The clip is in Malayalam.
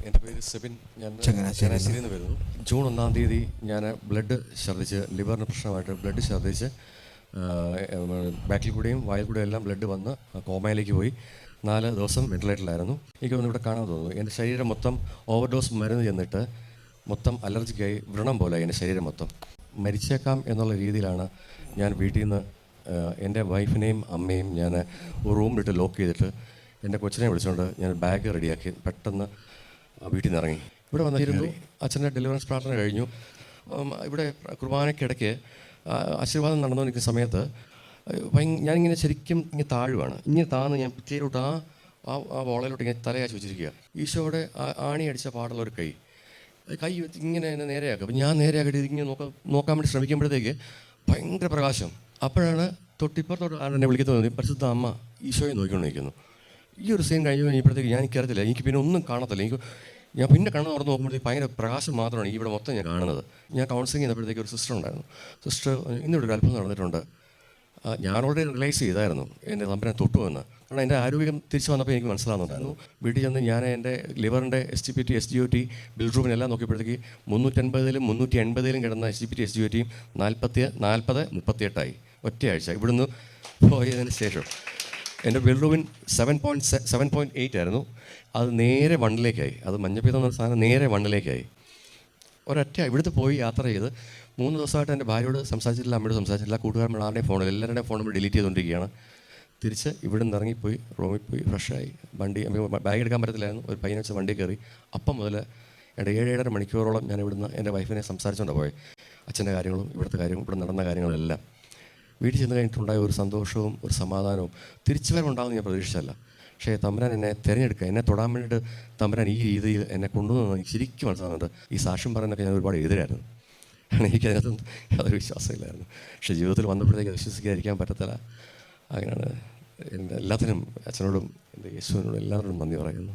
എൻ്റെ പേര് സെബിൻ. ഞാൻ ചങ്ങനാശ്ശേരിയിൽ നിന്ന് വരുന്നു. ജൂൺ 1-ാം തീയതി ഞാൻ ബ്ലഡ് ഛർദ്ദിച്ച്, ലിവറിന് പ്രശ്നമായിട്ട് ബ്ലഡ് ഛർദ്ദിച്ച് ബാക്കിൽ കൂടെയും വായിൽ കൂടെയും എല്ലാം ബ്ലഡ് വന്ന് കോമയിലേക്ക് പോയി. 4 ദിവസം വെന്റിലേറ്ററിലായിരുന്നു. എനിക്കൊന്നും ഇവിടെ കാണാൻ തോന്നുന്നു. എൻ്റെ ശരീരം മൊത്തം ഓവർഡോസ് മരുന്ന് ചെന്നിട്ട് മൊത്തം അലർജിക്കായി വ്രണം പോലെ എൻ്റെ ശരീരം മൊത്തം. മരിച്ചേക്കാം എന്നുള്ള രീതിയിലാണ് ഞാൻ വീട്ടിൽ നിന്ന് എൻ്റെ വൈഫിനെയും അമ്മയും ഞാൻ ഒരു റൂമിലിട്ട് ലോക്ക് ചെയ്തിട്ട് എൻ്റെ കൊച്ചിനെ വിളിച്ചുകൊണ്ട് ഞാൻ ബാഗ് റെഡിയാക്കി പെട്ടെന്ന് വീട്ടിൽ നിന്ന് ഇറങ്ങി. ഇവിടെ വന്നിരുന്നു. അച്ഛൻ്റെ ഡെലിവറൻസ് പ്രാർത്ഥന കഴിഞ്ഞു. ഇവിടെ കുർബാനയ്ക്കിടയ്ക്ക് ആശീർവാദം നടന്നുകൊണ്ടിരിക്കുന്ന സമയത്ത് ഞാനിങ്ങനെ ശരിക്കും ഇങ്ങനെ താഴുവാണ്. ഇങ്ങനെ താന്ന് ഞാൻ ഭിത്തിയിലോട്ട് ആ വോളയിലോട്ട് ഇങ്ങനെ തലയാച്ച് വെച്ചിരിക്കുക. ഈശോയുടെ ആണി അടിച്ച പാടുള്ള ഒരു കൈ ഇങ്ങനെ എന്നെ നേരെയാക്കുക. അപ്പം ഞാൻ നേരെയാക്കിയിട്ട് ഇതിങ്ങനെ നോക്കാൻ വേണ്ടി ശ്രമിക്കുമ്പോഴത്തേക്ക് ഭയങ്കര പ്രകാശം. അപ്പോഴാണ് തൊട്ടിപ്പുറത്തോട്ട് എന്നെ വിളിക്കുന്നത് പരിശുദ്ധ അമ്മ ഈശോയെ നോക്കിക്കൊണ്ടിരിക്കുന്നു. ഈ ഒരു സീൻ കഴിഞ്ഞ് കഴിഞ്ഞപ്പോഴത്തേക്ക് ഞാൻ എനിക്കറിയത്തില്ല, എനിക്ക് പിന്നെ ഒന്നും കാണത്തില്ല. ഞാൻ പിന്നെ കണ്ണ് തുറന്ന് നോക്കുമ്പോഴത്തേക്ക് ഭയങ്കര പ്രകാശം മാത്രമാണ് ഇവിടെ മൊത്തം ഞാൻ കാണുന്നത്. ഞാൻ കൗൺസിലിംഗ് ചെയ്യുന്നപ്പോഴത്തേക്ക് ഒരു സിസ്റ്റർ ഉണ്ടായിരുന്നു. സിസ്റ്റർ, ഇന്നിവിടെ ഒരു അത്ഭുതം നടന്നിട്ടുണ്ട്. ഞാൻ ഓൾറെഡി റിയലൈസ് ചെയ്തായിരുന്നു എൻ്റെ തമ്പനെ തൊട്ടുവെന്ന്. കാരണം എൻ്റെ ആരോഗ്യം തിരിച്ചു വന്നപ്പോൾ എനിക്ക് മനസ്സിലാകുന്നുണ്ടായിരുന്നു. വീട്ടിൽ ചെന്ന് ഞാൻ എൻ്റെ ലിവറിൻ്റെ SGPT SGOT ബിൽ റൂമിനെല്ലാം നോക്കിയപ്പോഴത്തേക്ക് 350-ലും 380-ലും കിടന്ന SGPT SGOT 40-38 ഒറ്റയാഴ്ച. ഇവിടുന്ന് പോയതിന് ശേഷം എൻ്റെ ബിൽ റൂമിൻ 7.8 ആയിരുന്നു. അത് നേരെ 1-ലേക്കായി. അത് മഞ്ഞപ്പിത്തം എന്ന സാധനം നേരെ 1-ലേക്കായി. ഇവിടുത്തെ പോയി യാത്ര ചെയ്ത് 3 ദിവസമായിട്ട് എൻ്റെ ഭാര്യയോട് സംസാരിച്ചിട്ടില്ല, അമ്മയോട് സംസാരിച്ചിട്ടില്ല, കൂട്ടുകാരന്മാർ ആരുടെയും ഫോണിൽ എല്ലാവരുടെയും ഫോണിൽ ഡിലീറ്റ് ചെയ്തുകൊണ്ടിരിക്കുകയാണ്. തിരിച്ച് ഇവിടെ നിന്ന് ഇറങ്ങിപ്പോയി റൂമിൽ പോയി ഫ്രഷായി വണ്ടി ബാഗ് എടുക്കാൻ പറ്റത്തില്ലായിരുന്നു. ഒരു പയ്യനെ വെച്ച് വണ്ടി കയറി. അപ്പം മുതൽ 7-7.5 മണിക്കൂറോളം ഞാൻ ഇവിടുന്ന് എൻ്റെ വൈഫിനെ സംസാരിച്ചുകൊണ്ടാണ് പോയത്. അച്ഛൻ്റെ കാര്യങ്ങളും ഇവിടുത്തെ കാര്യങ്ങളും ഇവിടെ നടന്ന കാര്യങ്ങളെല്ലാം. വീട്ടിൽ ചെന്ന് കഴിഞ്ഞിട്ടുണ്ടായ ഒരു സന്തോഷവും ഒരു സമാധാനവും തിരിച്ചു വരവുണ്ടാകുമെന്ന് ഞാൻ പ്രതീക്ഷിച്ചല്ല. പക്ഷേ തമ്പുരാൻ എന്നെ തിരഞ്ഞെടുക്കുക, എന്നെ തൊടാൻ വേണ്ടിയിട്ട് തമ്പുരാൻ ഈ രീതിയിൽ എന്നെ കൊണ്ടുവന്നു എനിക്ക് ശരിക്കും മനസ്സിലാകുന്നുണ്ട്. ഈ സാക്ഷ്യം പറയുന്നതൊക്കെ ഞാൻ ഒരുപാട് എതിരായിരുന്നു. എനിക്കതിനകത്ത് യാതൊരു വിശ്വാസമില്ലായിരുന്നു. പക്ഷേ ജീവിതത്തിൽ വന്നപ്പോഴത്തേക്ക് വിശ്വസിക്കാതിരിക്കാൻ പറ്റത്തില്ല. അങ്ങനെയാണ്. എൻ്റെ എല്ലാത്തിനും അച്ഛനോടും എൻ്റെ യേശുവിനോടും എല്ലാവരോടും നന്ദി പറയുന്നു.